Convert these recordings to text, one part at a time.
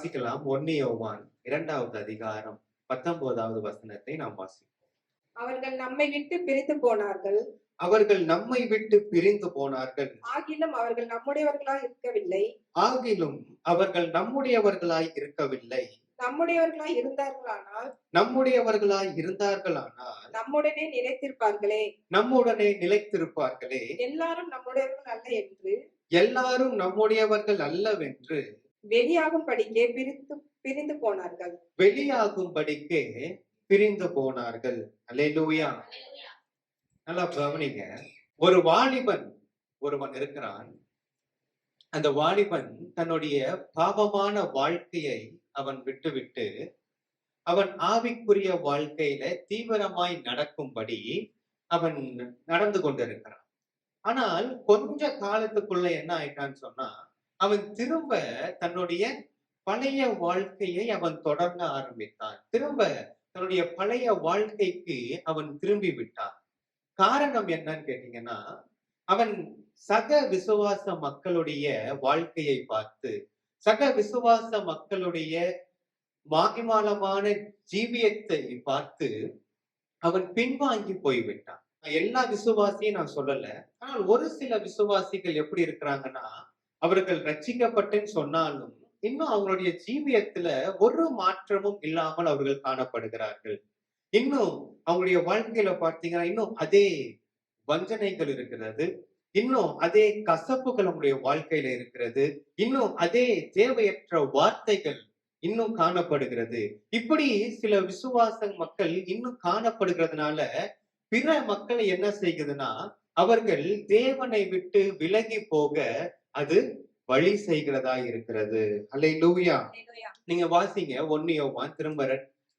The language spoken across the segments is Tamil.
வாசிக்கலாம். 1 யோவான் 2வது அதிகாரம் 19வது வசனத்தை நாம் வாசிப்போம். அவர்கள் நம்மை விட்டு பிரிந்து போனார்கள். அவர்கள் நம்மை விட்டு பிரிந்து போனார்கள். ஆகிலும் அவர்கள் நம்முடையவர்களாய் இருக்கவில்லை. ஆகிலும் அவர்கள் நம்முடையவர்களாய் இருக்கவில்லை. நம்முடையவர்களாய் இருந்தார்களானால் நம்முடையவர்களாய் இருந்தார்களானால் நம்முடனே நிலைத்திருப்பார்களே. நம்முடனே நிலைத்திருப்பார்களே. எல்லாரும் நம்முடையவர்கள் அல்ல என்று எல்லாரும் நம்முடையவர்கள் அல்லவென்று வெளியாகும்படிக்கே பிரிந்து போனார்கள். வெளியாகும்படிக்கே பிரிந்து போனார்கள். அல்லேலூயா. நல்லா கவனிங்க. ஒரு வாலிபன் ஒருவன் இருக்கிறான். அந்த வாலிபன் தன்னுடைய பாவமான வாழ்க்கையை அவன் விட்டுவிட்டு அவன் ஆவிக்குரிய வாழ்க்கையில தீவிரமாய் நடக்கும்படி அவன் நடந்து கொண்டிருக்கிறான். ஆனால் கொஞ்ச காலத்துக்குள்ள என்ன ஆயிட்டான்னு சொன்னா, அவன் திரும்ப தன்னுடைய பழைய வாழ்க்கையை அவன் தொடர்ந்து ஆரம்பித்தான். திரும்ப தன்னுடைய பழைய வாழ்க்கைக்கு அவன் திரும்பி விட்டான். காரணம் என்னன்னு கேட்டீங்கன்னா, அவன் சக விசுவாச மக்களுடைய வாழ்க்கையை பார்த்து, சக விசுவாச மக்களுடைய மாய்மாலமான ஜீவியத்தை பார்த்து அவன் பின்வாங்கி போய்விட்டான். எல்லா விசுவாசியும் நான் சொல்லல. ஆனால் ஒரு சில விசுவாசிகள் எப்படி இருக்கிறாங்கன்னா, அவர்கள் ரட்சிக்கப்பட்டேன்னு சொன்னாலும் இன்னும் அவங்களுடைய ஜீவியத்துல ஒரு மாற்றமும் இல்லாமல் அவர்கள் காணப்படுகிறார்கள். இன்னும் அவங்களுடைய வாழ்க்கையில பார்த்தீங்கன்னா இன்னும் அதே வஞ்சனைகள் இருக்கிறது. இன்னும் அதே கசப்புகள் அவங்களுடைய வாழ்க்கையில இருக்கிறது. இன்னும் அதே தேவையற்ற வார்த்தைகள் இன்னும் காணப்படுகிறது. இப்படி சில விசுவாச மக்கள் இன்னும் காணப்படுகிறதுனால பிற மக்களை என்ன செய்கிறதுனா, அவர்கள் தேவனை விட்டு விலகி போக அது வழி செய்கிறதா இருக்கிறது. அல்லேலூயா. நீங்க வாசிங்க 1 யோவான் திரும்ப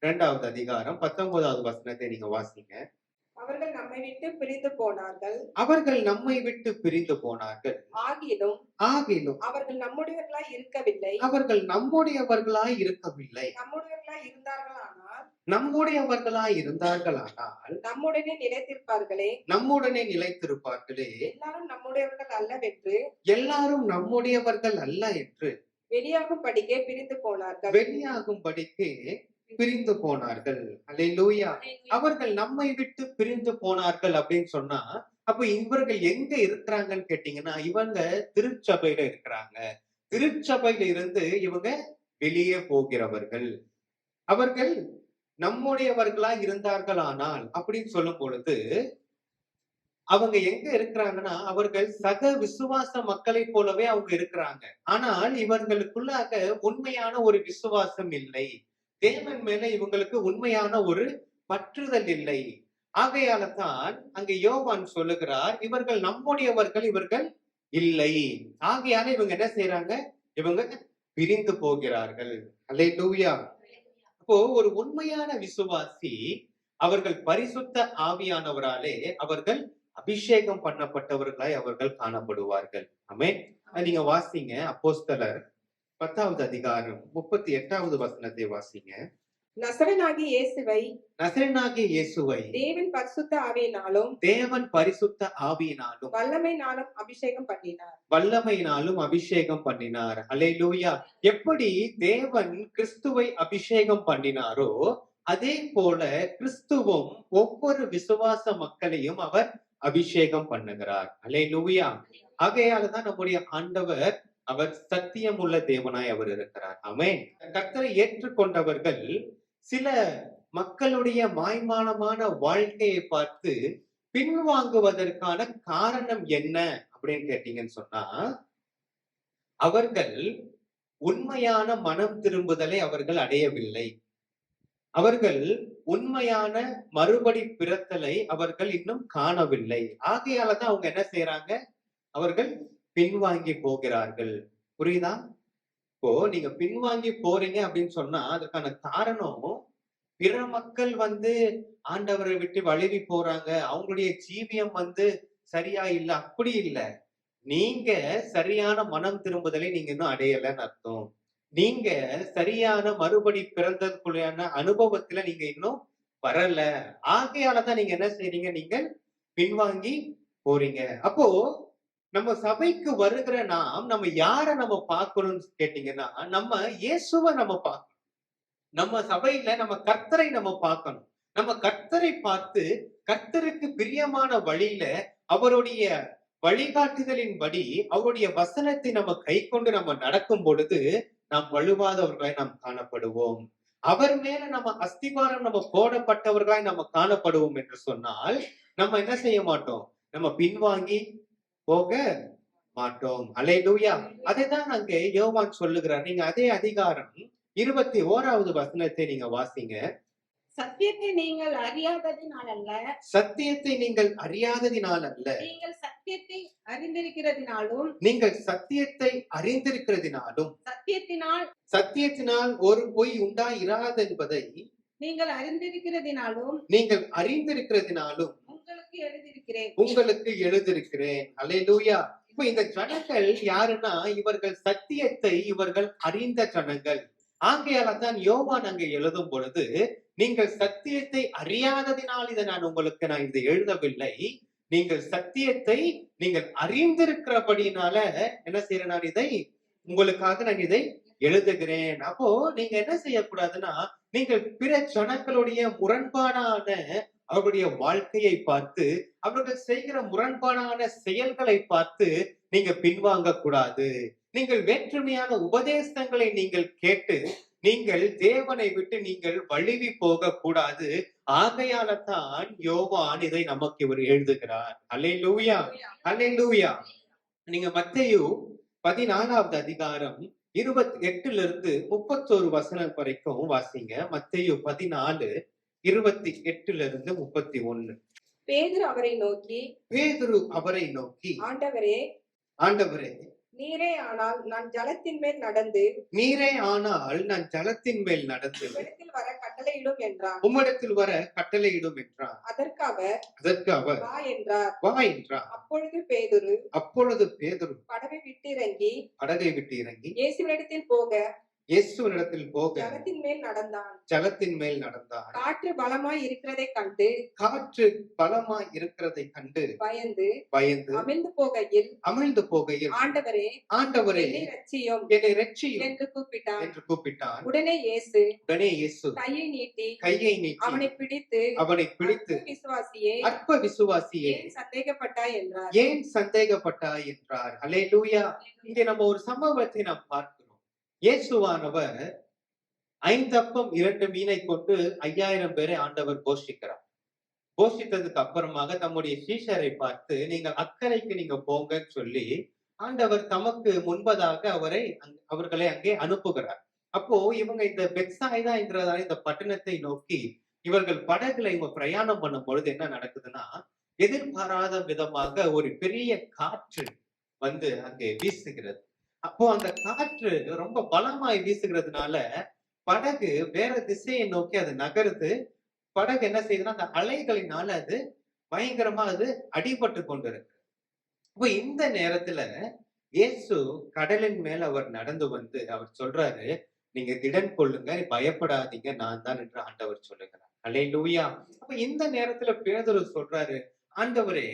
2வது அதிகாரம் 19வது வசனத்தை நீங்க வாசிங்க. அவர்கள் நம்மை விட்டு பிரிந்து போனார்கள். அவர்கள் நம்மை விட்டு பிரிந்து போனார்கள். ஆகிலும் அவர்கள் நம்முடையவர்களாய் இருக்கவில்லை. அவர்கள் நம்முடையவர்களாய் இருக்கவில்லை. நம்முடையவர்களாய் இருந்தார்களானால் நம்முடையவர்களாய் இருந்தார்களானால் நம்முடனே நிலைத்திருப்பார்களே. நம்முடனே நிலைத்திருப்பார்களே. எல்லாரும் நம்முடையவர்கள் அல்லவென்று எல்லாரும் நம்முடையவர்கள் அல்ல என்று வெளியாகும்படிக்கே பிரிந்து போனார்கள். வெளியாகும்படிக்கே பிரிந்து போனார்கள். அல்லேலூயா. அவர்கள் நம்மை விட்டு பிரிந்து போனார்கள் அப்படின்னு சொன்னா, அப்ப இவர்கள் எங்க இருக்கிறாங்கன்னு கேட்டீங்கன்னா, இவங்க திருச்சபையில இருக்கிறாங்க. திருச்சபையில இருந்து இவங்க வெளியே போகிறவர்கள். அவர்கள் நம்முடையவர்களா இருந்தார்களானால் அப்படின்னு சொல்லும் பொழுது அவங்க எங்க இருக்கிறாங்கன்னா, அவர்கள் சக விசுவாச மக்களை போலவே அவங்க இருக்கிறாங்க. ஆனால் இவர்களுக்குள்ளாக உண்மையான ஒரு விசுவாசம் இல்லை. தேவன் மேல இவங்களுக்கு உண்மையான ஒரு பற்றுதல் இல்லை. ஆகையால தான் அங்க யோவான் சொல்லுகிறார், இவர்கள் நம்முடையவர்கள் இவர்கள் இல்லை. ஆகையால இவங்க என்ன செய்யறாங்க? இவங்க பிரிந்து போகிறார்கள். அல்லேலூயா. அப்போ ஒரு உண்மையான விசுவாசி அவர்கள் பரிசுத்த ஆவியானவராலே அவர்கள் அபிஷேகம் பண்ணப்பட்டவர்களாய் அவர்கள் காணப்படுவார்கள். ஆமென். நீங்க வாசிங்க அப்போஸ்தலர் 10வது அதிகாரம் 38வது வசனத்தை வாசிங்க. நசரேயனாகிய இயேசுவை தேவன் பரிசுத்த ஆவியினாலும் வல்லமையினாலும் அபிஷேகம் பண்ணினார். அல்லேலூயா. எப்படி தேவன் கிறிஸ்துவை அபிஷேகம் பண்ணினாரோ அதே போல கிறிஸ்துவும் ஒவ்வொரு விசுவாச மக்களையும் அவர் அபிஷேகம் பண்ணுகிறார். அல்லேலூயா. ஆகையாலதான் நம்முடைய ஆண்டவர் அவர் சத்தியம் உள்ள தேவனாய் அவர் இருக்கிறார். ஆமென். கர்த்தரை ஏற்றுக்கொண்டவர்கள் சில மக்களுடைய மாய்மாலமான வாழ்க்கையை பார்த்து பின்வாங்குவதற்கான காரணம் என்ன அப்படின்னு கேட்டீங்கன்னு சொன்னா, அவர்கள் உண்மையான மனம் திரும்புதலை அவர்கள் அடையவில்லை. அவர்கள் உண்மையான மறுபடி பிறத்தலை அவர்கள் இன்னும் காணவில்லை. ஆகையாலதான் அவங்க என்ன செய்யறாங்க? அவர்கள் பின்வாங்கி போகிறார்கள். புரியுதா? இப்போ நீங்க பின்வாங்கி போறீங்க அப்படின்னு சொன்னா அதுக்கான காரணம் பிற மக்கள் ஆண்டவரை விட்டு வழுவி போறாங்க, அவங்களுடைய ஜீவியம் சரியா இல்ல, அப்படி இல்ல. நீங்க சரியான மனம் திரும்புதலை நீங்க இன்னும் அடையலன்னு அர்த்தம். நீங்க சரியான மறுபடி பிறந்ததுக்குள்ளான அனுபவத்துல நீங்க இன்னும் வரல. ஆகையாலதான் நீங்க என்ன செய்றீங்க? நீங்க பின்வாங்கி போறீங்க. அப்போ நம்ம சபைக்கு வருகிற நம்ம யார நம்ம பார்க்கணும்னு கேட்டீங்கன்னா, நம்ம இயேசுவ நம்ம பார்க்கணும். நம்ம சபையில நம்ம கர்த்தரை நம்ம பார்க்கணும். நம்ம கர்த்தரை பார்த்து, கர்த்தருக்கு பிரியமான வழியில அவருடைய வழிகாட்டுதலின்படி, அவருடைய வசனத்தை நம்ம கைக்கொண்டு நம்ம நடக்கும் பொழுது, நாம் வழுவாதவர்களாய் நாம் காணப்படுவோம். அவர் மேல நம்ம அஸ்திபாரம் நம்ம போடப்பட்டவர்களாய் நம்ம காணப்படுவோம் என்று சொன்னால், நம்ம என்ன செய்ய மாட்டோம்? நம்ம பின்வாங்கி போக மாட்டோம். அல்லேலூயா. அதைதான் அங்கே யோவான் சொல்லுகிறார். நீங்க அதே அதிகாரம் 21வது வசனத்தை நீங்க வாசிங்க. சத்தியத்தை நீங்கள் அறியாததினால் அல்ல, சத்தியத்தை நீங்கள் அறியாததினால் அல்ல, நீங்கள் சத்தியத்தை அறிந்திருக்கிறதினாலும், நீங்கள் சத்தியத்தை அறிந்திருக்கிறதினாலும், சத்தியத்தினால் சத்தியத்தினால் ஒரு பொய் உண்டாயிராது என்பதை நீங்கள் அறிந்திருக்கிறதினாலும் நீங்கள் அறிந்திருக்கிறதினாலும் உங்களுக்கு எழுதியிருக்கிறேன். உங்களுக்கு எழுதியிருக்கிறேன். அல்லேலூயா. இப்ப இந்த ஜனங்கள் யாருன்னா, இவர்கள் சத்தியத்தை இவர்கள் அறிந்த ஜனங்கள். ஆகையால தான் யோவான் அங்கே எழுதும் பொழுது, நீங்கள் சத்தியத்தை அறியாததினால் இதை நான் இதை எழுதவில்லை. நீங்கள் சத்தியத்தை நீங்கள் அறிந்திருக்கிறபடினால என்ன செய்யறேன், நான் இதை உங்களுக்காக நான் இதை எழுதுகிறேன். அப்போ நீங்க என்ன செய்யக்கூடாதுன்னா, நீங்கள் பிற ஜனங்களுடைய முரண்பாடான அவருடைய வாழ்க்கையை பார்த்து, அவர்கள் செய்கிற முரண்பாடான செயல்களை பார்த்து நீங்க பின்வாங்க கூடாது. நீங்கள் வேற்றுமையான உபதேசங்களை நீங்கள் கேட்டு நீங்கள் தேவனை விட்டு நீங்கள் வழுவி போக கூடாது. ஆகையால தான் யோவான் இதை நமக்கு இவர் எழுதுகிறார். அல்லேலூயா, அல்லேலூயா. நீங்க மத்தேயு 14வது அதிகாரம் 28 31 வசனம் வரைக்கும் வாசிங்க. மத்தேயு 14 28 31. பேதுரு அவரை நோக்கி, பேதுரு அவரை நோக்கி, ஆண்டவரே, ஆண்டவரே, நீரே ஆனால் நான் ஜலத்தின் மேல் நடந்து நீரே ஆனால் நான் ஜலத்தின் மேல் நடந்து உம்மிடத்தில் வர கட்டளையிடும் என்றான். உம்மிடத்தில் வர கட்டளையிடும் என்றார். அதற்கு அவர், அதற்கு அவர், வா என்றார். வா என்றார். அப்பொழுது பேதுரு படகை விட்டு இறங்கி இயேசுவினிடத்தில் போக இயேசுவினிடத்தில் போக ஜலத்தின் மேல் நடந்தான். காற்று பலமாய் இருக்கிறதை கண்டு பயந்து அமிழ்ந்து போகையில் ஆண்டவரே, என்னை ரட்சியும் என்று கூப்பிட்டான். உடனே இயேசு கையை நீட்டி அவனை பிடித்து அற்ப விசுவாசியே ஏன் சந்தேகப்பட்டாய் என்றார். அல்லேலூயா. இங்கே நம்ம ஒரு சம்பவத்தை நாம் பார்க்கிறோம். இயேசுவானவர் 5 அப்பம் 2 மீனை கொண்டு 5000 பேரை ஆண்டவர் போஷிக்கிறார். போஷித்ததுக்கு அப்புறமாக தம்முடைய சீஷரை பார்த்து, நீங்கள் அக்கறைக்கு நீங்க போங்கன்னு சொல்லி ஆண்டவர் தமக்கு முன்பதாக அவர்களை அங்கே அனுப்புகிறார். அப்போ இவங்க இந்த பெத்சாய்தா என்கிறதான இந்த பட்டணத்தை நோக்கி இவர்கள் படகுல இவங்க பிரயாணம் பண்ணும் பொழுது என்ன நடக்குதுன்னா, எதிர்பாராத விதமாக ஒரு பெரிய காற்று வந்து அங்கே வீசுகிறது. அப்போ அந்த காற்று ரொம்ப பலமாய் வீசுகிறதுனால படகு வேற திசையை நோக்கி அது நகருது. படகு என்ன செய்யுதுன்னா, அந்த அலைகளினால அது பயங்கரமா அது அடிபட்டு கொண்டிருக்கு. இப்போ இந்த நேரத்துல இயேசு கடலின் மேல் அவர் நடந்து வந்து அவர் சொல்றாரு, நீங்க திடன் கொள்ளுங்க, பயப்படாதீங்க, நான் தான் என்று ஆண்டவர் சொல்லுகிறார். அல்லேலூயா. அப்ப இந்த நேரத்துல பேதுரு சொல்றாரு, ஆண்டவரே,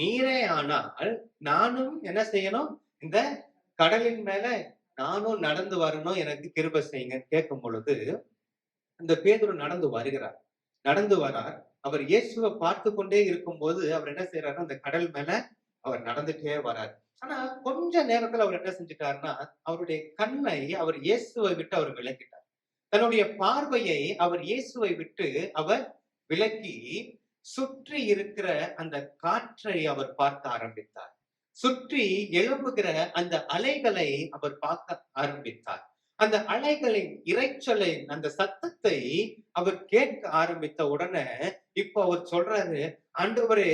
நீரே ஆனால் நானும் என்ன செய்யணும், இந்த கடலின் மேல நானும் நடந்து வரணும், எனக்கு கிருபை செய்யுங்கன்னு கேட்கும் பொழுது இந்த பேதுரு நடந்து வரார். அவர் இயேசுவை பார்த்து கொண்டே இருக்கும் போது அவர் என்ன செய்யறாரு, அந்த கடல் மேல அவர் நடந்துட்டே வரார். ஆனா கொஞ்ச நேரத்துல அவர் என்ன செஞ்சுட்டாருன்னா, அவருடைய கண்ணை அவர் இயேசுவை விட்டு அவர் விலக்கிட்டார். தன்னுடைய பார்வையை அவர் இயேசுவை விட்டு அவர் விலக்கி சுற்றி இருக்கிற அந்த காற்றை அவர் பார்க்க ஆரம்பித்தார். சுற்றி எழும்புகிற அந்த அலைகளை அவர் பார்க்க ஆரம்பித்தார். அந்த அலைகளின் இரைச்சலை, அந்த சத்தத்தை அவர் கேட்க ஆரம்பித்த உடனே இப்ப அவர் சொல்றாரு, ஆண்டவரே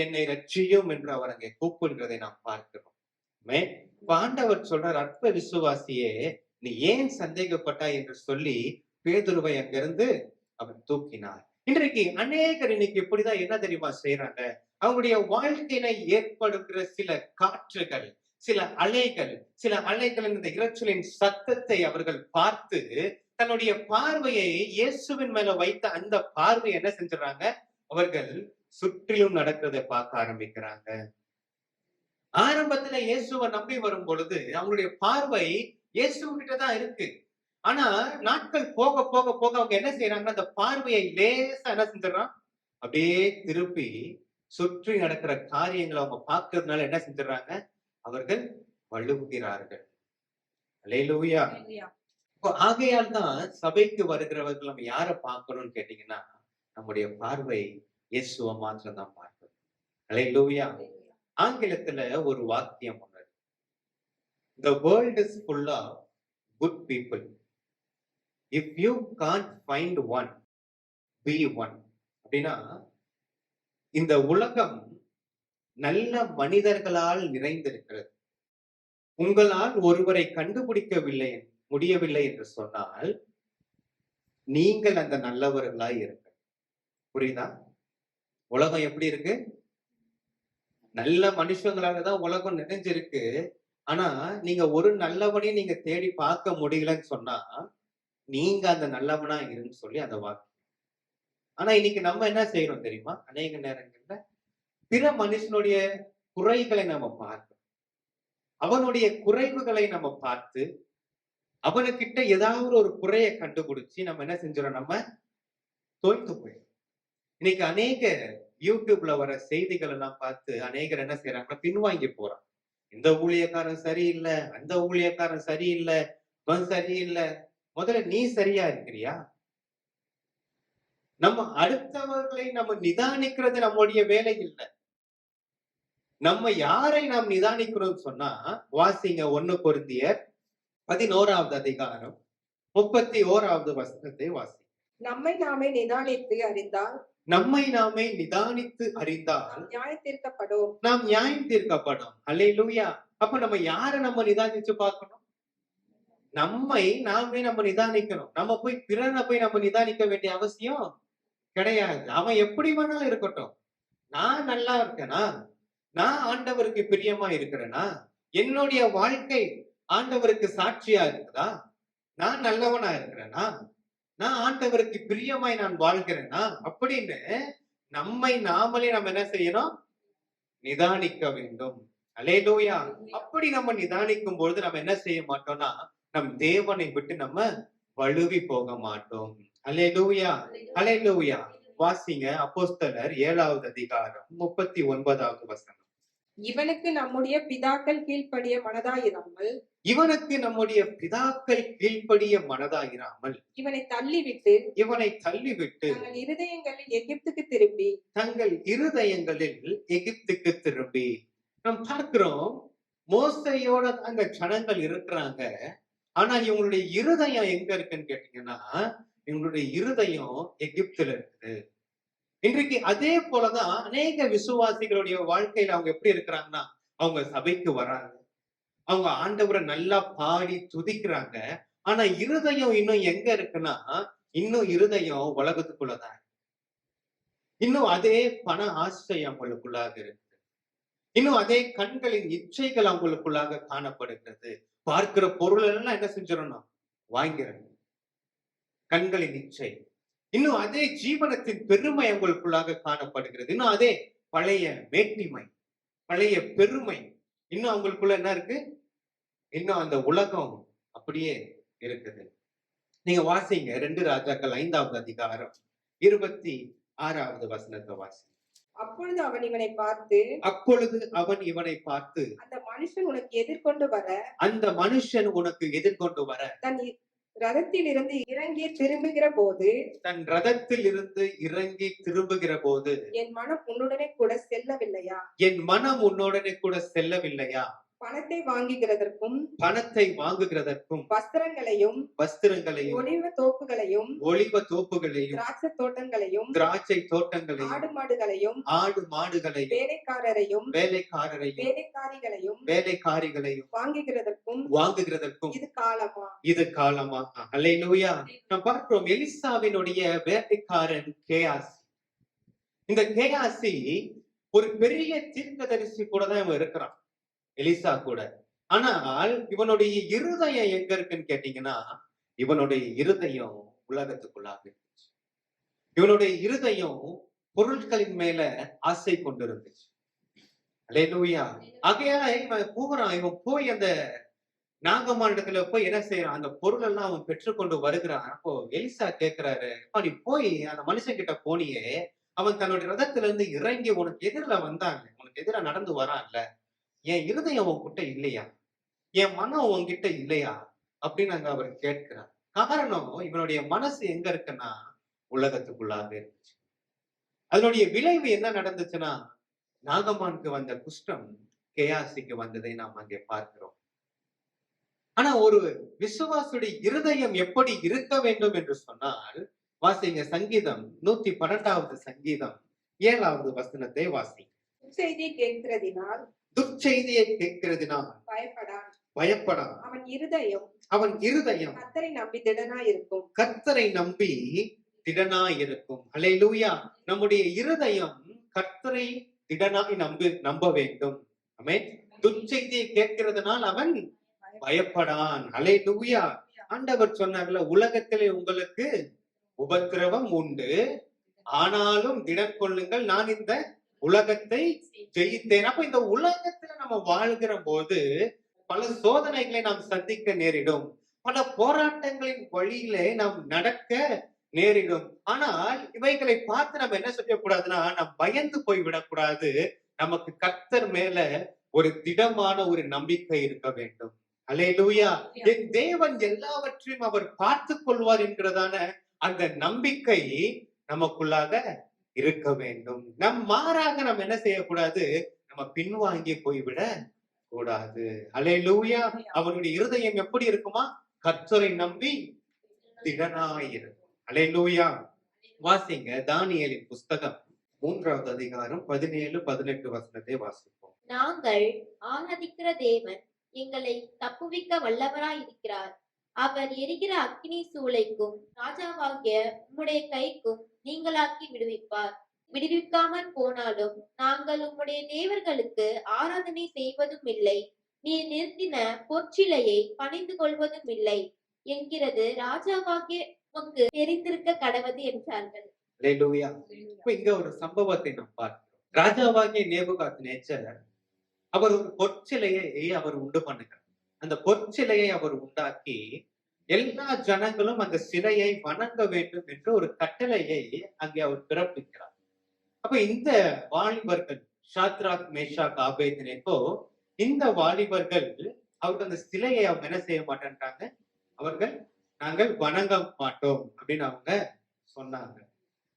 என்னை ரட்சியும் என்று அவர் அங்கே கூப்பிடுகிறதை நாம் பார்க்கிறோம். ஆண்டவர் சொல்றார், அற்ப விசுவாசியே நீ ஏன் சந்தேகப்பட்டாய் என்று சொல்லி பேதுருவை அங்கிருந்து அவர் தூக்கினார். இன்றைக்கு அநேகர் இன்னைக்கு இப்படிதான் என்ன தெரியுமா செய்யறாங்க, அவங்களுடைய வாழ்க்கையில ஏற்படுகிற சில காற்றுகள், சில அலைகளின் இந்த இரைச்சலின் சத்தத்தை அவர்கள் பார்த்து தன்னுடைய பார்வையை இயேசுவின் மேல வைத்த அந்த பார்வை என்ன செஞ்சுறாங்க, அவர்கள் சுற்றிலும் நடக்கிறதை பார்க்க ஆரம்பிக்கிறாங்க. ஆரம்பத்துல இயேசுவை நம்பி வரும் பொழுது அவங்களுடைய பார்வை இயேசு கிட்ட தான் இருக்கு. ஆனா நாட்கள் போக போக போக அவங்க என்ன செய்யறாங்கன்னா, அந்த பார்வையை லேசா என்ன செஞ்சிடறான், அப்படியே திருப்பி சுற்றி நடக்கிற காரியங்களை அவங்க பார்க்கறதுனால என்ன செஞ்சிடறாங்க, அவர்கள் வழுவுகிறார்கள். அல்லேலூயா. ஆகையால் தான் சபைக்கு வருகிறவர்கள் நம்ம யாரை பார்க்கணும்னு கேட்டீங்கன்னா, நம்முடைய பார்வை இயேசுவை மாத்திரம் தான் பார்க்கணும். அல்லேலூயா. ஆங்கிலத்துல ஒரு வாக்கியம் உள்ளது. The world is full of good people. If you can't find one, be one. அப்படின்னா இந்த உலகம் நல்ல மனிதர்களால் நிறைந்திருக்கிறது. உங்களால் ஒருவரை கண்டுபிடிக்கவில்லை முடியவில்லை என்று சொன்னால் நீங்கள் அந்த நல்லவர்களாய் இருக்க. புரியுதா? உலகம் எப்படி இருக்கு? நல்ல மனுஷங்களாக தான் உலகம் நிறைஞ்சிருக்கு. ஆனா நீங்க ஒரு நல்லவனையும் நீங்க தேடி பார்க்க முடியலன்னு சொன்னா நீங்க அந்த நல்லவனா இருன்னு சொல்லி அந்த வாக்கு. ஆனா இன்னைக்கு நம்ம என்ன செய்யறோம் தெரியுமா? அநேக நேரங்கள்ல பிற மனுஷனுடைய குறைகளை நம்ம பார்க்கிறோம். அவனுடைய குறைவுகளை நம்ம பார்த்து அவனுக்கிட்ட ஏதாவது ஒரு குறையை கண்டுபிடிச்சு நம்ம என்ன செஞ்சிடறோம், நம்ம தோய்த்து போயிடும். இன்னைக்கு அநேக யூடியூப்ல வர செய்திகள் எல்லாம் பார்த்து அநேகர் என்ன செய்யறாங்க, பின்வாங்கி போறாங்க. இந்த ஊழியக்காரன் சரியில்லை, அந்த ஊழியக்காரன் சரியில்லை, இவன் சரியில்லை. முதல்ல நீ சரியா இருக்கிறியா? நம்ம அடுத்தவர்களை நம்ம நிதானிக்கிறது நம்முடைய வேலை இல்லை. நம்ம யாரை நாம் நிதானிக்கிறோம் சொன்னா, வாசிங்க 1 கொரிந்தியர் 11வது அதிகாரம் 31வது வசனத்தை வாசி. நம்மை நாமே நிதானித்து அறிந்தால் நியாயம் தீர்க்கப்படும். நாம் நியாயம் தீர்க்கப்படும். அல்லேலூயா. அப்ப நம்ம யாரை நம்ம நிதானிச்சு பார்க்கணும்? நம்மை நாமே நம்ம நிதானிக்கணும். நம்ம போய் பிறனை போய் நம்ம நிதானிக்க வேண்டிய அவசியம் கிடையாது. அவன் எப்படி வேணாலும் இருக்கட்டும். நான் நல்லா இருக்கேனா? நான் ஆண்டவருக்கு பிரியமா இருக்கிறேனா? என்னுடைய வாழ்க்கை ஆண்டவருக்கு சாட்சியா இருக்குதா? நான் நல்லவனா இருக்கிறேனா? நான் ஆண்டவருக்கு பிரியமாய் நான் வாழ்கிறேனா? அப்படின்னு நம்மை நாமளே நம்ம என்ன செய்யணும், நிதானிக்க வேண்டும். அல்லேலூயா. அப்படி நம்ம நிதானிக்கும் பொழுது நம்ம என்ன செய்ய மாட்டோம்னா, நம் தேவனை விட்டு நம்ம வழுவி போக மாட்டோம். அல்லேலூயா. அல்லேலூயா. வாசிங்க அப்போஸ்தலர் 7வது அதிகாரம் 39வது வசனம். இவனுக்கு நம்முடைய பிதாக்கள் கீழ்ப்படிய மனதாயிராமல் இவனை தள்ளிவிட்டு தங்கள் இருதயங்களில் எகிப்துக்கு திரும்பி நாம் பார்க்கிறோம், மோசையோட அந்த ஜனங்கள் இருக்கிறாங்க. ஆனா இவங்களுடைய இருதயம் எங்க இருக்குன்னு கேட்டீங்கன்னா, இவங்களுடைய இருதயம் எகிப்துல இருக்குது. இன்றைக்கு அதே போலதான் அநேக விசுவாசிகளுடைய வாழ்க்கையில அவங்க எப்படி இருக்கிறாங்கன்னா, அவங்க சபைக்கு வராங்க, அவங்க ஆண்டவரை நல்லா பாடி துதிக்கிறாங்க. ஆனா இருதயம் இன்னும் எங்க இருக்குன்னா, இன்னும் இருதயம் உலகத்துக்குள்ளதான். இன்னும் அதே பண ஆசை அவங்களுக்குள்ளாக இருக்கு. இன்னும் அதே கண்களின் இச்சைகள் அவங்களுக்குள்ளாக காணப்படுகிறது. பார்க்கிற பொருள் எல்லாம் என்ன செஞ்சிடணும், வாங்கிறோம். கண்களின் இச்சை. இன்னும் அதே ஜீவனத்தின் பெருமை அவங்களுக்குள்ளாக காணப்படுகிறது. இன்னும் அதே பழைய மேட்டிமை, பழைய பெருமை இன்னும் அவங்களுக்குள்ள என்ன இருக்கு, இன்னும் அந்த உலகம் அப்படியே இருக்குது. நீங்க வாசிங்க 2 ராஜாக்கள் 5வது அதிகாரம் 26வது வசனத்தை வாசி. அப்பொழுது அவன் இவனை பார்த்து அந்த மனுஷன் உனக்கு எதிர்கொண்டு வர தன் ரதத்தில் இருந்து இறங்கி திரும்புகிற போது என் மனம் உன்னுடனே கூட செல்லவில்லையா? பணத்தை வாங்குகிறதற்கும் வஸ்திரங்களையும் ஒலிவ தோப்புகளையும் திராட்சை தோட்டங்களையும் ஆடு மாடுகளையும் வேலைக்காரிகளையும் வாங்குகிறதற்கும் இது காலமா? அல்லேலூயா. நாம் பார்க்கிறோம், எலிசாவினுடைய வேலைக்காரன் கேயாசி. இந்த கேயாசி ஒரு பெரிய தீர்க்கதரிசி கூட தான் இவன் இருக்கிறான், எலிசா கூட. ஆனால் இவனுடைய இருதயம் எங்க இருக்குன்னு கேட்டீங்கன்னா, இவனுடைய இருதயம் உலகத்துக்குள்ளாக இருந்துச்சு. இவனுடைய இருதயம் பொருட்களின் மேல ஆசை கொண்டிருந்துச்சு. அல்லேலூயா. ஆகையால இவன் போய் அந்த நாகம்மான் இடத்துல போய் என்ன செய்யறான், அந்த பொருள் எல்லாம் அவன் பெற்றுக்கொண்டு வருகிறான். அப்போ எலிசா கேட்கிறாரு, அப்பா நீ போய் அந்த மனுஷன் கிட்ட போனியே, அவன் தன்னுடைய ரதத்துல இருந்து இறங்கி உனக்கு எதிரில வந்தாங்க, உனக்கு எதிரா நடந்து வரான்ல, என் இருதயம் உன்கிட்ட இல்லையா, என் மனம் உன்கிட்ட இல்லையா அப்படின்னு அங்க அவர் கேட்கிறார். காரணம், இவனுடைய மனசு எங்க இருக்குன்னா உலகத்துக்குள்ளாக இருந்துச்சு. அதனுடைய விளைவு என்ன நடந்துச்சுன்னா, நாகமானுக்கு வந்த குஷ்டம் கேயாசிக்கு வந்ததை நாம் அங்கே பார்க்கிறோம். ஆனா ஒரு விசுவாசுடைய இருதயம் எப்படி இருக்க வேண்டும் என்று சொன்னால், வாசிங்க சங்கீதம் 112வது சங்கீதம் 7வது வசனத்தை வாசி. செய்தியை கேட்கிறதினால் துர்ச்செய்தியை கேட்கிறதினால் பயப்படான். அவன் இருதயம் கர்த்தரை நம்பி திடனாயிருக்கும். கர்த்தரை நம்பி திடனாயிருக்கும். அல்லேலூயா. நம்முடைய இருதயம் கர்த்தரை திடனாய் நம்ப வேண்டும். ஆமென். துர்ச்செய்தியை கேட்கிறதுனால் அவன் பயப்படான். அல்லேலூயா. ஆண்டவர் சொன்னார்ல, உலகத்திலே உங்களுக்கு உபத்திரவம் உண்டு, ஆனாலும் திடன் கொள்ளுங்கள், நான் இந்த உலகத்தை ஜெயித்தேன். அப்ப இந்த உலகத்துல நம்ம வாழ்கிற போது பல சோதனைகளை நாம் சந்திக்க நேரிடும், பல போராட்டங்களின் வழியிலே நாம் நடக்க நேரிடும். ஆனால் இவைகளை பார்த்து நம்ம என்ன செய்யக்கூடாதுன்னா, நாம் பயந்து போய் விடக்கூடாது. நமக்கு கர்த்தர் மேல ஒரு திடமான ஒரு நம்பிக்கை இருக்க வேண்டும். அல்லேலூயா. என் தேவன் எல்லாவற்றையும் அவர் பார்த்துக் கொள்வார் என்கிறதான அந்த நம்பிக்கை நமக்குள்ளாக இருக்க வேண்டும். மாறாக நம்ம என்ன செய்யக்கூடாது, நம்ம பின்வாங்கி போய்விட கூடாது. அல்லேலூயா. அவனுடைய இருதயம் எப்படி இருக்குமா, கர்த்தரை நம்பி திடனாயிருக்கும். அல்லேலூயா. வாசிங்க தானியேலின் புஸ்தகம் 3வது அதிகாரம் 17-18 வசனத்தை வாசிப்போம். நாங்கள் ஆராதிக்கிற தேவன் எங்களை தப்புவிக்க வல்லவராய் இருக்கிறார். அவர் எரிகிற அக்கினி சூளைக்கும் ராஜாவாகிய உம்முடைய கைக்கும் நீங்களாக்கி விடுவிப்பார். விடுவிக்காமல் போனாலும் நாங்கள் உம்முடைய தேவர்களுக்கு ஆராதனை செய்வதும் இல்லை, நீ நிறுத்தின பொற்சிலையை பணிந்து கொள்வதும் இல்லை என்கிறது ராஜாவாகிய உமக்கு தெரிந்திருக்க கடவது என்றார்கள். அல்லேலூயா. இங்க ஒரு சம்பவத்தை நாம் பார்க்கிறோம். ராஜாவாகிய நேபுகாத்நேச்சர் அவர் ஒரு பொற்சிலையை அவர் உண்டு பண்ணுகிறார். அந்த பொற்சிலையை அவர் உண்டாக்கி எல்லா ஜனங்களும் அந்த சிலையை வணங்க வேண்டும் என்று ஒரு கட்டளையை அங்கே அவர் பிறப்பிக்கிறார். அப்ப இந்த வாலிபர்கள் ஷாத்ராக், மேஷாக், ஆபேத்நேகோ, இந்த வாலிபர்கள் அவருக்கு அந்த சிலையை அவங்க என்ன செய்ய மாட்டேன்றாங்க, அவர்கள் நாங்கள் வணங்க மாட்டோம் அப்படின்னு அவங்க சொன்னாங்க.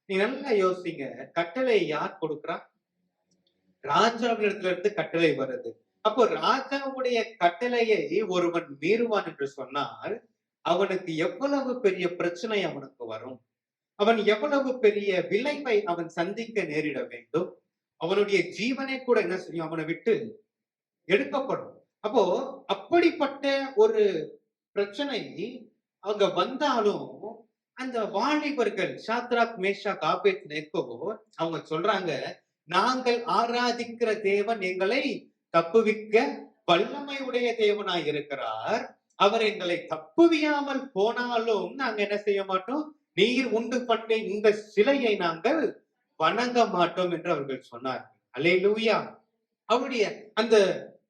நீங்க நல்லா யோசிங்க, கட்டளை யார் கொடுக்கிறா? ராஜாவிடத்துல இருந்து கட்டளை வருது. அப்போ ராஜாவுடைய கட்டளையை ஒருவன் மீறுவான் என்று சொன்னால் அவனுக்கு எவ்வளவு பெரிய பிரச்சனை அவனுக்கு வரும், அவன் எவ்வளவு பெரிய விளைவை அவன் சந்திக்க நேரிட வேண்டும், அவனுடைய ஜீவனை கூட என்ன செய்யும், அவனை விட்டு எடுக்கப்படும். அப்போ அப்படிப்பட்ட ஒரு பிரச்சனை அவங்க வந்தாலும் அந்த வாலிபர்கள் ஷாத்ராக், மேஷாக், ஆபேத்நேகோ அவங்க சொல்றாங்க, நாங்கள் ஆராதிக்கிற தேவன் எங்களை தப்புவிக்க வல்லமை உடைய தேவனாய் இருக்கிறார், அவர் எங்களை தப்புவியாமல் போனாலும் நாங்க என்ன செய்ய மாட்டோம், நீர் உண்டு பண்ண இந்த சிலையை நாங்கள் வணங்க மாட்டோம் என்று அவர்கள் சொன்னார்கள். அல்லேலூயா. அவருடைய அந்த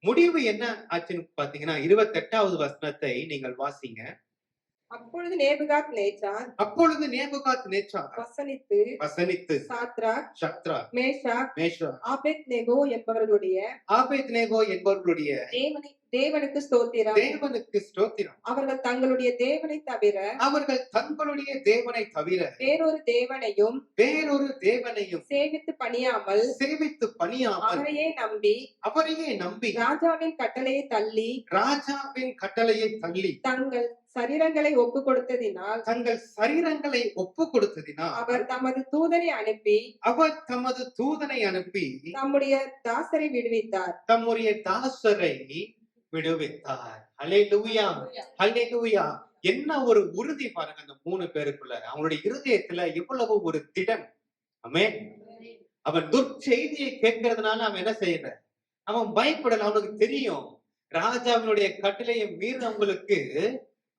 முடிவு என்ன ஆச்சுன்னு பாத்தீங்கன்னா 28வது வசனத்தை நீங்கள் வாசிங்க. அப்பொழுது நேபுகாத்நேச்சார் வசனித்து சாத்ராக், ஷத்ராக், மேஷாக், ஆபேத்நேகோ என்பவர்களுடைய தேவனுக்கு ஸ்தோத்திரம், அவர்கள் தங்களுடைய தேவனை தவிர வேறொரு தேவனையும் சேவித்து பணியாமல் அவரையே நம்பி ராஜாவின் கட்டளையை தள்ளி தங்கள் சரீரங்களை ஒப்பு கொடுத்ததினால் அவர் தமது தூதனை அனுப்பி தம்முடைய தாசரை விடுவித்தார். அல்லேலூயா. அல்லேலூயா. என்ன ஒரு உறுதி பாருங்க அந்த 3 பேருக்குள்ள, அவங்களுடைய இருதயத்துல எவ்வளவு ஒரு திடன். ஆமென். அவன் துர்ச்செய்தியை கேட்கறதுனால அவன் என்ன செய்யற, அவன் பயப்படல. அவனுக்கு தெரியும் ராஜாவினுடைய கட்டளையை மீறவங்களுக்கு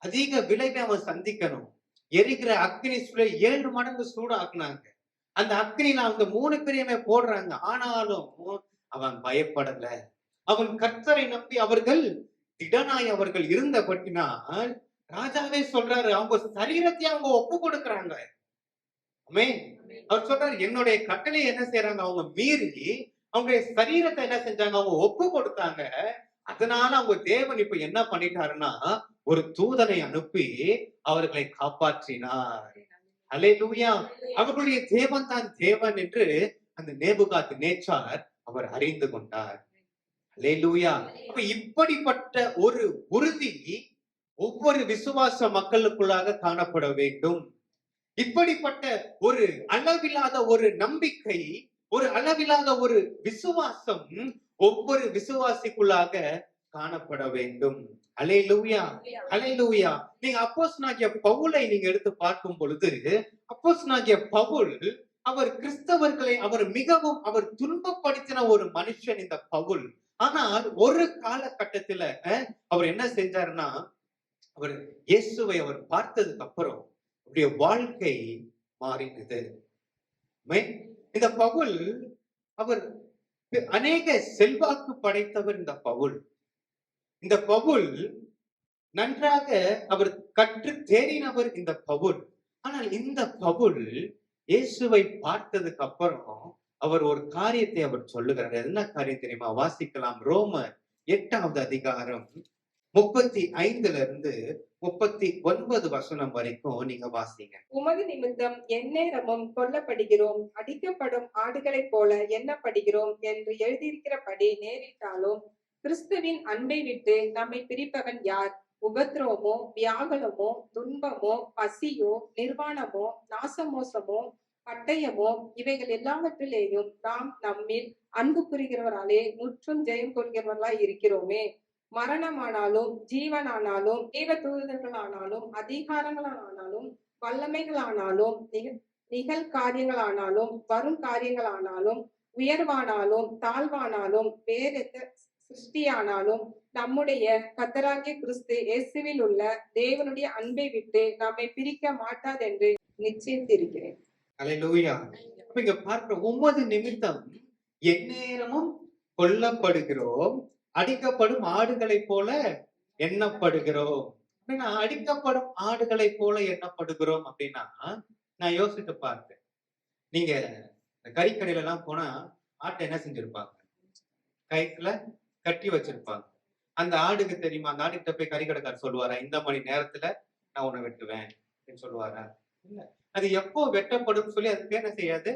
அதிக விளைவை அவன் சந்திக்கணும். எரிக்கிற அக்னி சூளை 7 மடங்கு சூடாக்குனாங்க. அந்த அக்னியில அவங்க 3 பேரையுமே போடுறாங்க. ஆனாலும் அவன் பயப்படல. அவன் கர்த்தரை நம்பி அவர்கள் திடனாய் அவர்கள் இருந்தபடினால் ராஜாவே சொல்றாரு, அவங்க சரீரத்தை அவங்க ஒப்பு கொடுக்கறாங்க. ஆமென். அவர் சொல்றாரு, என்னுடைய கட்டளை என்ன செய்யறாங்க அவங்க மீறி அவங்களுடைய சரீரத்தை என்ன செஞ்சாங்க அவங்க ஒப்பு கொடுத்தாங்க. அதனால அவங்க தேவன் இப்ப என்ன பண்ணிட்டாருன்னா ஒரு தூதனை அனுப்பி அவர்களை காப்பாற்றினார். அல்லேலூயா. அவர்களுடைய தேவன் தான் தேவன் என்று அந்த நேபுகாத் நேச்சார் அவர் அறிந்து கொண்டார். அல்லேலூயா. அப்ப இப்படிப்பட்ட ஒரு உறுதி ஒவ்வொரு விசுவாச மக்களுக்குள்ளாக காணப்பட வேண்டும். இப்படிப்பட்ட ஒரு அளவில்லாத ஒரு நம்பிக்கை, ஒரு அளவில்லாத ஒரு விசுவாசம் ஒவ்வொரு விசுவாசிக்குள்ளாக காணப்பட வேண்டும். அல்லேலூயா, அல்லேலூயா. நீங்க அப்போஸ்தலனாகிய பவுலை நீங்க எடுத்து பார்க்கும் பொழுது, அப்போஸ்தலனாகிய பவுல் அவர் கிறிஸ்தவர்களை மிகவும் அவர் துன்பப்படுத்தின ஒரு மனுஷன் இந்த பவுல். ஆனால் ஒரு காலகட்டத்துல அவர் என்ன செஞ்சாருன்னா, அவர் இயேசுவை அவர் பார்த்ததுக்கு அப்புறம் அவருடைய வாழ்க்கை மாறினது. இந்த பவுல் அவர் அநேக செல்வாக்கு படைத்தவர். இந்த பவுல் நன்றாக அவர் கற்று தேறினவர் இந்த பவுல். ஆனால் இந்த பவுல் இயேசுவை பார்த்ததுக்கு அப்புறம் அவர் ஒரு காரியத்தை அவர் சொல்லுகிறார். என்ன காரியம் தெரியுமா? வாசிக்கலாம். ரோமர் 8வது அதிகாரம் 35 39 வசனம் வரைக்கும் நீங்க வாசிங்க. உமது நிமித்தம் எந்நேரமும் கொல்லப்படுகிறோம், அடிக்கப்படும் ஆடுகளைப் போல எண்ணப்படுகிறோம் என்று எழுதியிருக்கிறபடி நேரிட்டாலும் கிறிஸ்துவின் அன்பை விட்டு நம்மை பிரிப்பவன் யார்? உபத்திரவமோ, வியாகுலமோ, துன்பமோ, பசியோ, நிர்வாணமோ, நாசமோசமோ, பட்டயமோ, இவைகள் எல்லாவற்றிலேயும் நாம் நம்மில் அன்பு புரிகிறவராலே முற்றும் ஜெயம் கொள்கிறவர்களாய் இருக்கிறோமே. மரணமானாலும் ஜீவனானாலும் தேவ தூதர்களானாலும் அதிகாரங்களானாலும் வல்லமைகளானாலும் நிகழ்காரியங்களானாலும் வரும் காரியங்களானாலும் உயர்வானாலும் தாழ்வானாலும் வேறெந்த சிருஷ்டியானாலும் நம்முடைய கர்த்தராகிய கிறிஸ்து இயேசுவில் உள்ள தேவனுடைய அன்பை விட்டு நம்மை பிரிக்க மாட்டாதென்று நிச்சயித்திருக்கிறேன். அல்லேலூயா. அப்ப இங்க பார்க்கிற உமது நிமித்தம் எந்நேரமும் கொல்லப்படுகிறோம், அடிக்கப்படும் ஆடுகளைப் போல எண்ணப்படுகிறோம். அப்படின்னா அடிக்கப்படும் ஆடுகளைப் போல எண்ணப்படுகிறோம் அப்படின்னா நான் யோசித்து பார்த்தேன். நீங்க கறிக்கடையில எல்லாம் போனா ஆட்டை என்ன செஞ்சிருப்பாங்க? கயிற்றுல கட்டி வச்சிருப்பாங்க. அந்த ஆடுக்கு தெரியுமா? அந்த ஆடுகிட்ட போய் கறிக்கடைக்காரர் சொல்லுவாரா, இந்த மணி நேரத்துல நான் உன்னை வெட்டுவேன் அப்படின்னு சொல்லுவாரா? இல்ல. அது எப்போ வெட்டப்படும் சொல்லி அதுக்கு என்ன செய்யாது,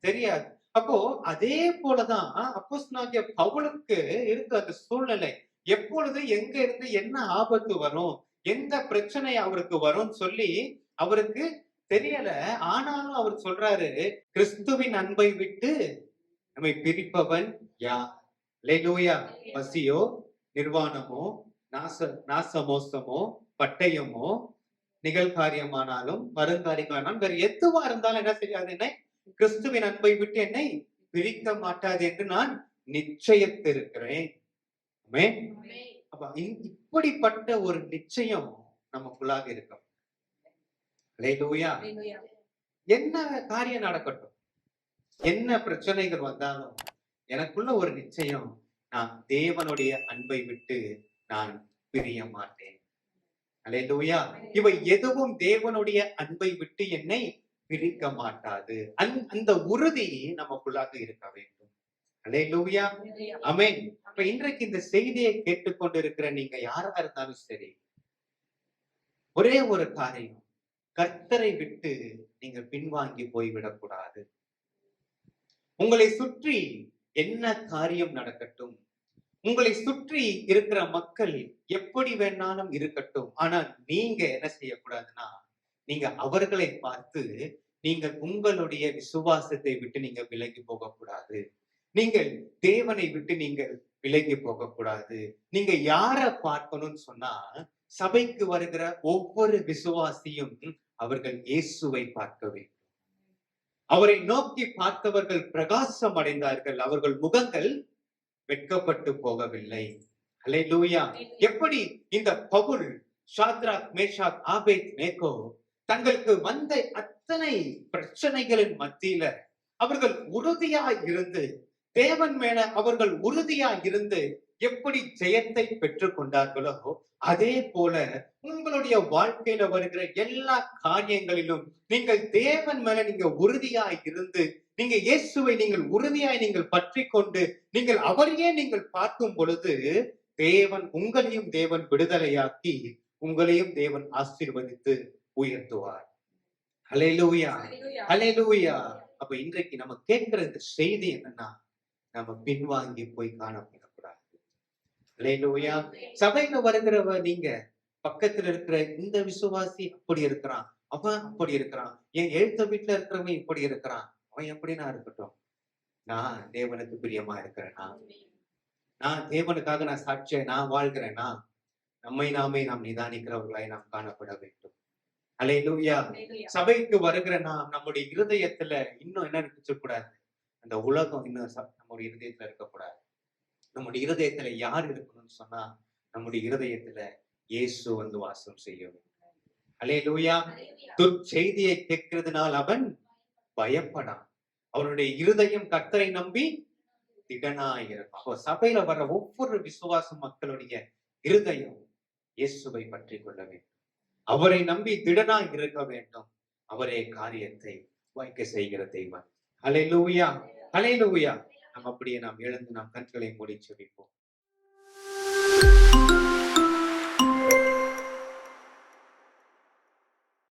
தெரியாது. அப்போ அதே போலதான் அப்போஸ்தலனாகிய பவுலுக்கு இருக்க அந்த சூழ்நிலை. எப்பொழுது எங்க இருந்து என்ன ஆபத்து வரும், எந்த பிரச்சனை அவருக்கு வரும் சொல்லி அவருக்கு தெரியல. ஆனாலும் அவர் சொல்றாரு, கிறிஸ்துவின் அன்பை விட்டு நம்மை பிரிப்பவன் யார்? அல்லேலூயா. பசியோ, நிர்வாணமோ, நாசமோசமோ, பட்டயமோ, நிகழ்காரியமானாலும் வருங்காரியமானாலும் வேற எதுவா இருந்தாலும் என்ன செய்யாது, என்னை கிறிஸ்துவின் அன்பை விட்டு என்னை பிரிக்க மாட்டாது என்று நான் நிச்சயித்திருக்கிறேன். அப்ப இப்படிப்பட்ட ஒரு நிச்சயம் நமக்குள்ளாக இருக்கும். அல்லேலூயா. என்ன காரியம் நடக்கட்டும், என்ன பிரச்சனைகள் வந்தாலும் எனக்குள்ள ஒரு நிச்சயம், நான் தேவனுடைய அன்பை விட்டு நான் பிரிய மாட்டேன். அல்லேலூயா. இவை எதுவும் தேவனுடைய அன்பை விட்டு என்னை பிரிக்க மாட்டாது. அந்த உறுதி நமக்குள்ளாக இருக்க வேண்டும். அல்லேலூயா. ஆமென். அப்ப இன்றைக்கு இந்த செய்தியை கேட்டுக்கொண்டிருக்கிற நீங்க யாரா இருந்தாலும் சரி, ஒரே ஒரு காரியம், கர்த்தரை விட்டு நீங்க பின்வாங்கி போய்விடக்கூடாது. உங்களை சுற்றி என்ன காரியம் நடக்கட்டும், உங்களை சுற்றி இருக்கிற மக்கள் எப்படி வேணாலும் இருக்கட்டும், ஆனால் நீங்க என்ன செய்யக்கூடாதுன்னா, நீங்க அவர்களை பார்த்து நீங்கள் உங்களுடைய விசுவாசத்தை விட்டு நீங்க விலகி போகக்கூடாது. நீங்கள் தேவனை விட்டு நீங்கள் விலகி போகக்கூடாது. நீங்க யார பார்க்கணும்னு சொன்னா, சபைக்கு வருகிற ஒவ்வொரு விசுவாசியும் அவர்கள் இயேசுவை பார்க்க வேண்டும். அவரை நோக்கி பார்த்தவர்கள் பிரகாசம் அடைந்தார்கள், அவர்கள் முகங்கள் வெட்கப்பட்டு போகவில்லை. அல்லேலூயா. எப்படி இந்த பவுல், ஷாத்ராக், மேஷாக், ஆபேத்நேகோ தங்களுக்கு வந்த அத்தனை பிரச்சனைகளின் மத்தியில அவர்கள் உறுதியாய் இருந்து தேவன் மேல அவர்கள் உறுதியா இருந்து எப்படி ஜெயத்தை பெற்றுக் கொண்டார்களோ அதே போல உங்களுடைய வாழ்க்கையில வருகிற எல்லா காரியங்களிலும் நீங்கள் தேவன் மேல நீங்க உறுதியாய் இருந்து நீங்க இயேசுவை நீங்கள் உறுதியாய் நீங்கள் பற்றி கொண்டு நீங்கள் அவரையே நீங்கள் பார்க்கும் பொழுது தேவன் உங்களையும் தேவன் விடுதலையாக்கி உங்களையும் தேவன் ஆசீர்வதித்து உயர்த்துவார். ஹல்லேலூயா, ஹல்லேலூயா. அப்ப இன்றைக்கு நம்ம கேட்கிற இந்த செய்தி என்னன்னா, நம்ம பின்வாங்கி போய் காணப்படக்கூடாது. ஹல்லேலூயா. சபையில வருகிறவ நீங்க பக்கத்துல இருக்கிற இந்த விசுவாசி அப்படி இருக்கிறான், அவன் அப்படி இருக்கிறான், என் எழுத்த வீட்டுல இருக்கிறவன் இப்படி இருக்கிறான், அவன் எப்படின்னா இருக்கட்டும், நான் தேவனுக்கு பிரியமா இருக்கிறேனா, நான் தேவனுக்காக நான் சாட்சியை நான் வாழ்கிறேனா, நம்மை நாமே நாம் நிதானிக்கிறவர்களாய் நாம் காணப்பட வேண்டும். ஹல்லேலூயா. சபைக்கு வருகிற நாம் நம்முடைய இருதயத்துல இன்னும் என்ன இருக்கக்கூடாது, அந்த உலகம் இன்னும் நம்முடைய இருதயத்துல இருக்கக்கூடாது. நம்முடைய இருதயத்துல யார் இருக்கணும்னு சொன்னா, நம்முடைய இருதயத்துல இயேசு வந்து வாசம் செய்ய வேண்டும். ஹல்லேலூயா. துர்ச்செய்தியை கேட்கிறதுனால் அவன் பயப்படான், அவனுடைய இருதயம் கர்த்தரை நம்பி திடனாயிருக்கும். அப்போ சபையில வர்ற ஒவ்வொரு விசுவாச மக்களுடைய இருதயம் இயேசுவை பற்றி கொள்ள வேண்டும், அவரை நம்பி திடனாய் இருக்க வேண்டும். அவரே காரியத்தை வாய்க்க செய்கிற தெய்வம். ஹல்லேலூயா, ஹல்லேலூயா. நாம் அப்படியே நாம் எழுந்து நாம் கண்களை மூடி செபிப்போம்.